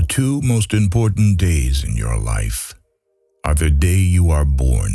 two most important days in your life are the day you are born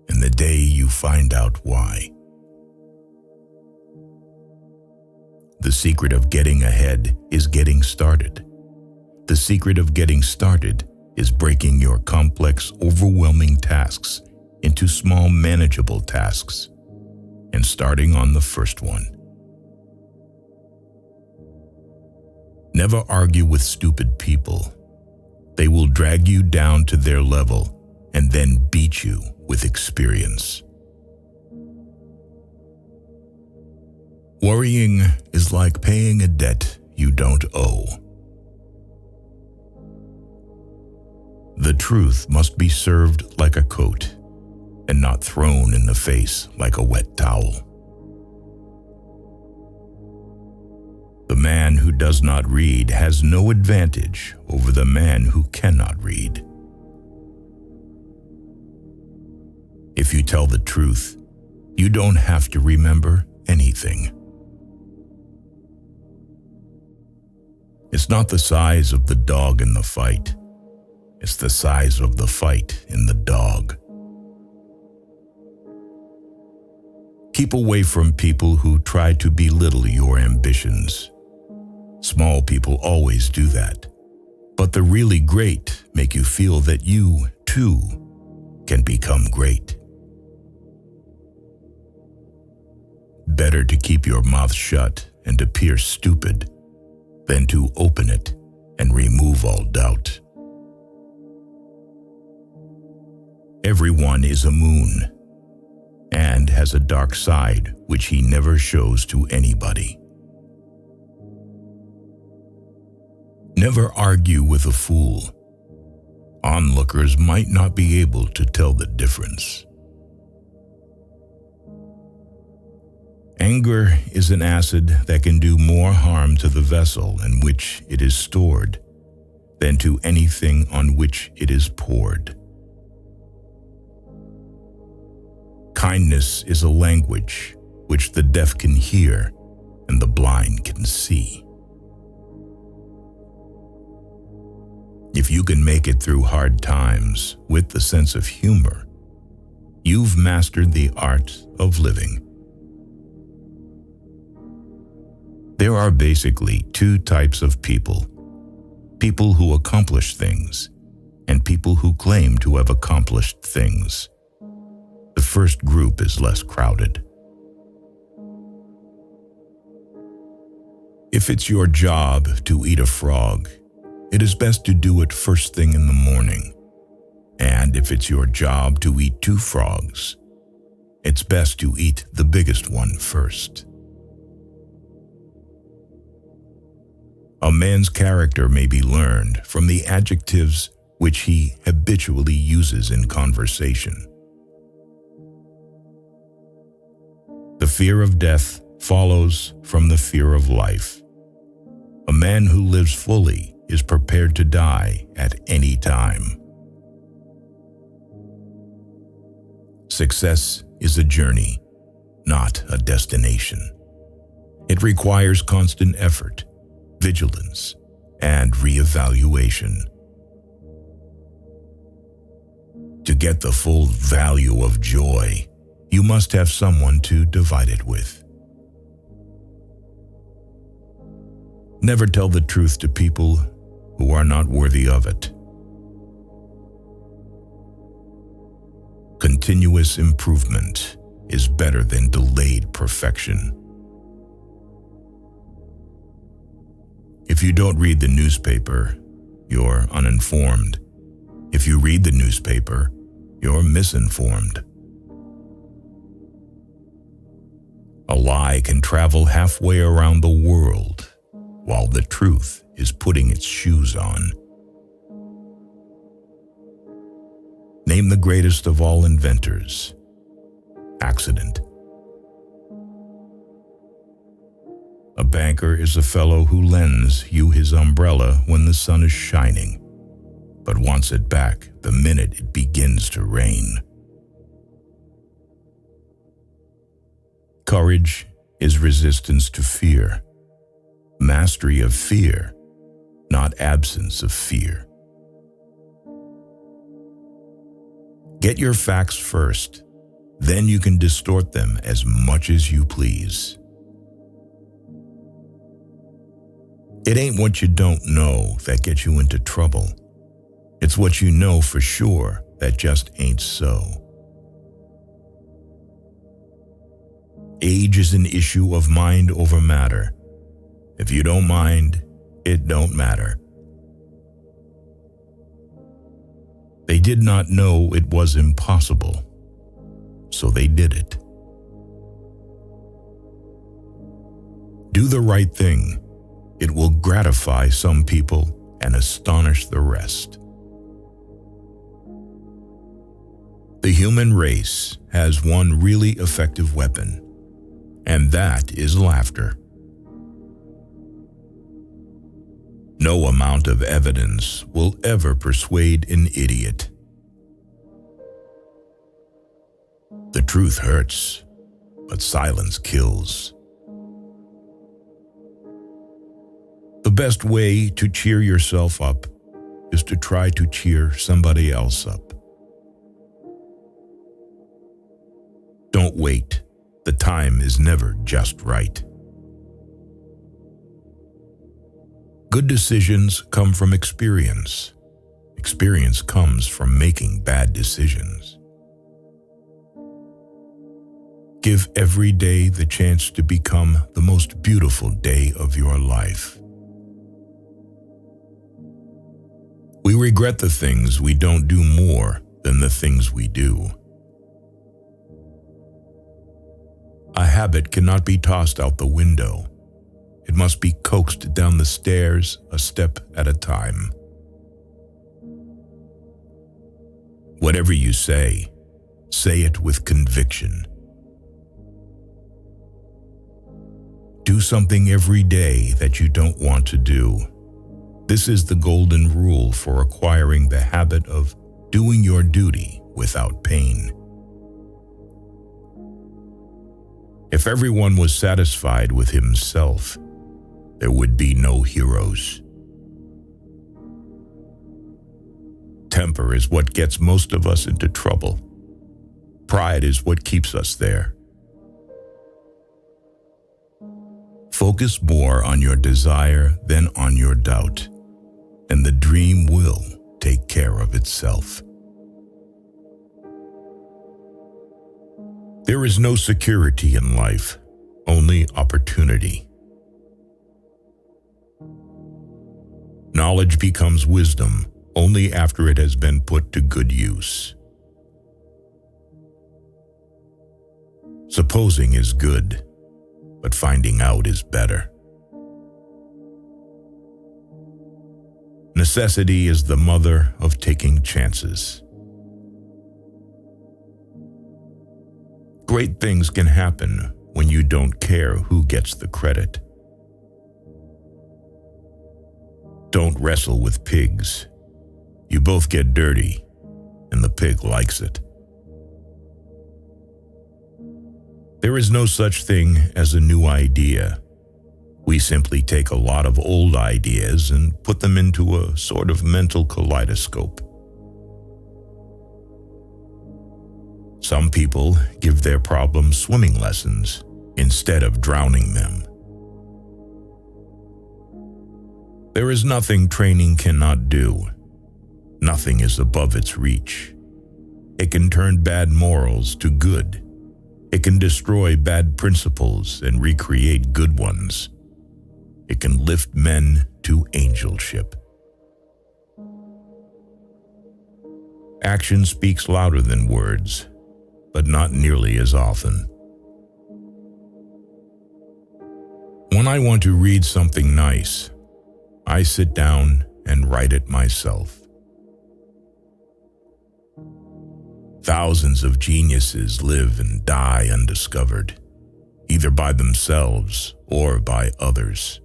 and the day you find out why. The secret of getting ahead is getting started. The secret of getting started is breaking your complex, overwhelming tasks into small, manageable tasks and starting on the first one. Never argue with stupid people. They will drag you down to their level and then beat you with experience. Worrying is like paying a debt you don't owe. The truth must be served like a coat and not thrown in the face like a wet towel. The man who does not read has no advantage over the man who cannot read. If you tell the truth, you don't have to remember anything. It's not the size of the dog in the fight. It's the size of the fight in the dog. Keep away from people who try to belittle your ambitions. Small people always do that, but the really great make you feel that you, too, can become great. Better to keep your mouth shut and appear stupid than to open it and remove all doubt. Everyone is a moon and has a dark side which he never shows to anybody. Never argue with a fool. Onlookers might not be able to tell the difference. Anger is an acid that can do more harm to the vessel in which it is stored than to anything on which it is poured. Kindness is a language which the deaf can hear and the blind can see. If you can make it through hard times with the sense of humor, you've mastered the art of living. There are basically two types of people: people who accomplish things and people who claim to have accomplished things. The first group is less crowded. If it's your job to eat a frog, it is best to do it first thing in the morning. And if it's your job to eat 2 frogs, it's best to eat the biggest one first. A man's character may be learned from the adjectives which he habitually uses in conversation. The fear of death follows from the fear of life. A man who lives fully is prepared to die at any time. Success is a journey, not a destination. It requires constant effort, vigilance, and reevaluation. To get the full value of joy, you must have someone to divide it with. Never tell the truth to people who are not worthy of it. Continuous improvement is better than delayed perfection. If you don't read the newspaper, you're uninformed. If you read the newspaper, you're misinformed. A lie can travel halfway around the world while the truth is putting its shoes on. Name the greatest of all inventors. Accident. A banker is a fellow who lends you his umbrella when the sun is shining, but wants it back the minute it begins to rain. Courage is resistance to fear. Mastery of fear not absence of fear. Get your facts first, then you can distort them as much as you please. It ain't what you don't know that gets you into trouble. It's what you know for sure that just ain't so. Age is an issue of mind over matter. If you don't mind, it don't matter. They did not know it was impossible, so they did it. Do the right thing. It will gratify some people and astonish the rest. The human race has one really effective weapon, and that is laughter. No amount of evidence will ever persuade an idiot. The truth hurts, but silence kills. The best way to cheer yourself up is to try to cheer somebody else up. Don't wait. The time is never just right. Good decisions come from experience. Experience comes from making bad decisions. Give every day the chance to become the most beautiful day of your life. We regret the things we don't do more than the things we do. A habit cannot be tossed out the window. It must be coaxed down the stairs a step at a time. Whatever you say it with conviction. Do something every day that you don't want to do. This is the golden rule for acquiring the habit of doing your duty without pain. If everyone was satisfied with himself, there would be no heroes. Temper is what gets most of us into trouble. Pride is what keeps us there. Focus more on your desire than on your doubt, and the dream will take care of itself. There is no security in life, only opportunity. Knowledge becomes wisdom only after it has been put to good use. Supposing is good, but finding out is better. Necessity is the mother of taking chances. Great things can happen when you don't care who gets the credit. Don't wrestle with pigs. You both get dirty, and the pig likes it. There is no such thing as a new idea. We simply take a lot of old ideas and put them into a sort of mental kaleidoscope. Some people give their problems swimming lessons instead of drowning them. There is nothing training cannot do. Nothing is above its reach. It can turn bad morals to good. It can destroy bad principles and recreate good ones. It can lift men to angelship. Action speaks louder than words, but not nearly as often. When I want to read something nice, I sit down and write it myself. Thousands of geniuses live and die undiscovered, either by themselves or by others.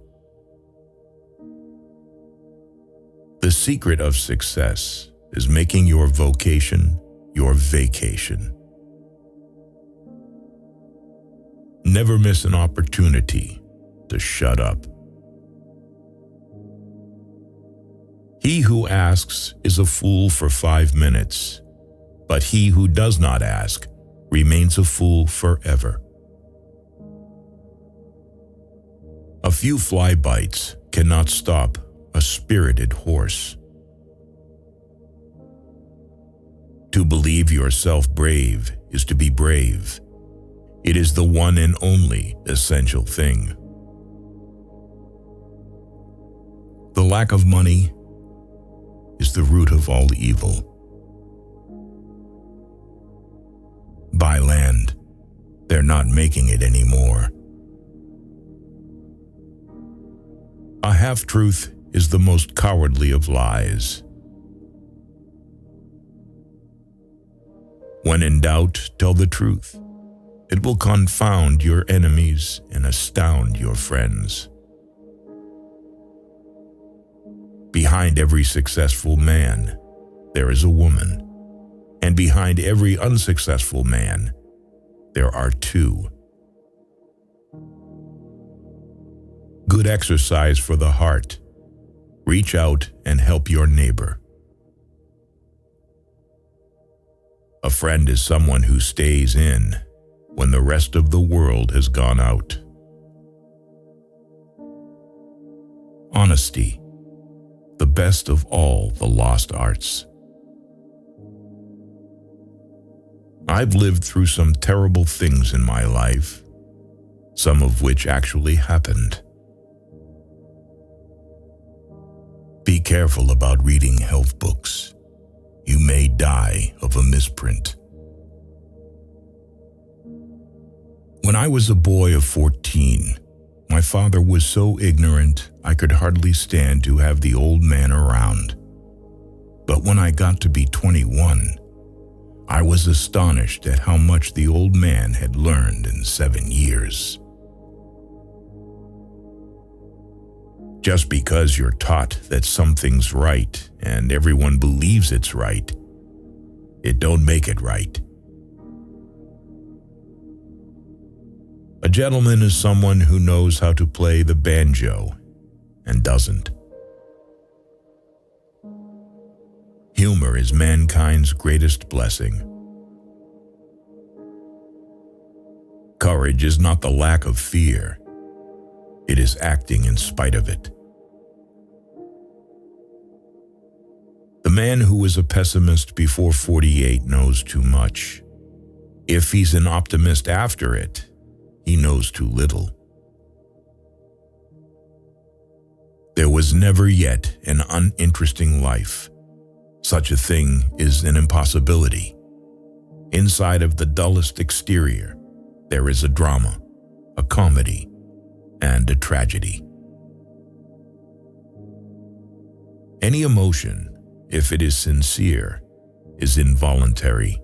The secret of success is making your vocation your vacation. Never miss an opportunity to shut up. He who asks is a fool for 5 minutes, but he who does not ask remains a fool forever. A few fly bites cannot stop a spirited horse. To believe yourself brave is to be brave. It is the one and only essential thing. The lack of money is the root of all evil. Buy land. They're not making it anymore. A half-truth is the most cowardly of lies. When in doubt, tell the truth. It will confound your enemies and astound your friends. Behind every successful man, there is a woman, and behind every unsuccessful man, there are two. Good exercise for the heart. Reach out and help your neighbor. A friend is someone who stays in when the rest of the world has gone out. Honesty, the best of all the lost arts. I've lived through some terrible things in my life, some of which actually happened. Be careful about reading health books. You may die of a misprint. When I was a boy of 14, my father was so ignorant I could hardly stand to have the old man around. But when I got to be 21, I was astonished at how much the old man had learned in 7 years. Just because you're taught that something's right and everyone believes it's right, it don't make it right. A gentleman is someone who knows how to play the banjo and doesn't. Humor is mankind's greatest blessing. Courage is not the lack of fear. It is acting in spite of it. The man who is a pessimist before 48 knows too much. If he's an optimist after it, he knows too little. There was never yet an uninteresting life. Such a thing is an impossibility. Inside of the dullest exterior, there is a drama, a comedy, and a tragedy. Any emotion, if it is sincere, is involuntary.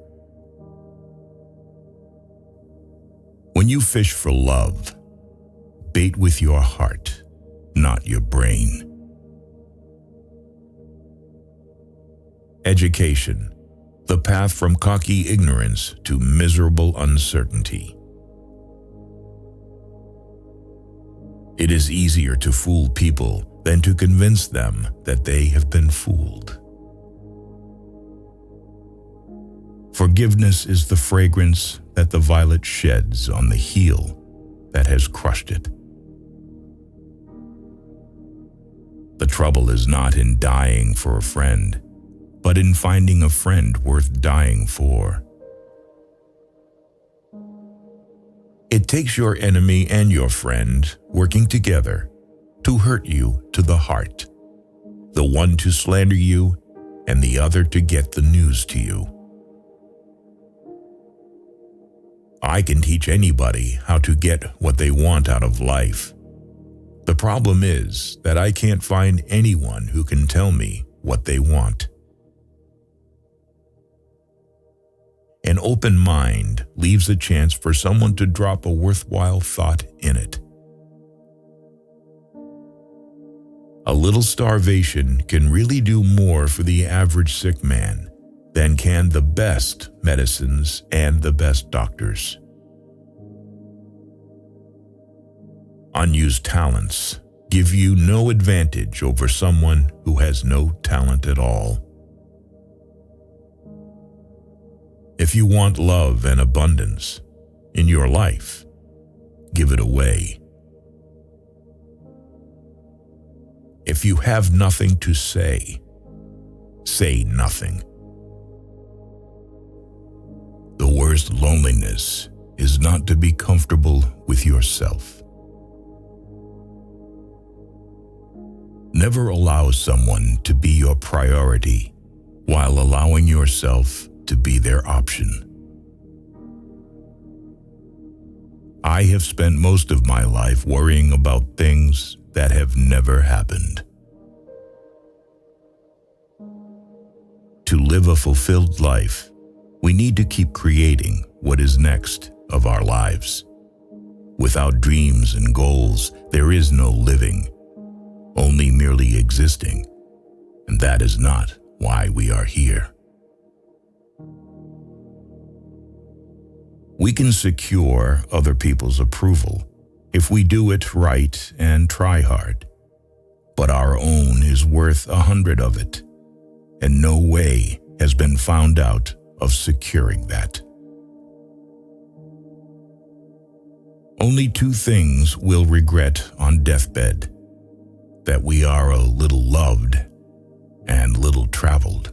When you fish for love, bait with your heart, not your brain. Education, the path from cocky ignorance to miserable uncertainty. It is easier to fool people than to convince them that they have been fooled. Forgiveness is the fragrance that the violet sheds on the heel that has crushed it. The trouble is not in dying for a friend, but in finding a friend worth dying for. It takes your enemy and your friend working together to hurt you to the heart, the one to slander you and the other to get the news to you. I can teach anybody how to get what they want out of life. The problem is that I can't find anyone who can tell me what they want. An open mind leaves a chance for someone to drop a worthwhile thought in it. A little starvation can really do more for the average sick man than can the best medicines and the best doctors. Unused talents give you no advantage over someone who has no talent at all. If you want love and abundance in your life, give it away. If you have nothing to say, say nothing. The worst loneliness is not to be comfortable with yourself. Never allow someone to be your priority while allowing yourself to be their option. I have spent most of my life worrying about things that have never happened. To live a fulfilled life, we need to keep creating what is next of our lives. Without dreams and goals, there is no living, only merely existing, and that is not why we are here. We can secure other people's approval if we do it right and try hard, but our own is worth 100 of it, and no way has been found out of securing that. Only two things we'll regret on deathbed: that we are a little loved and little traveled.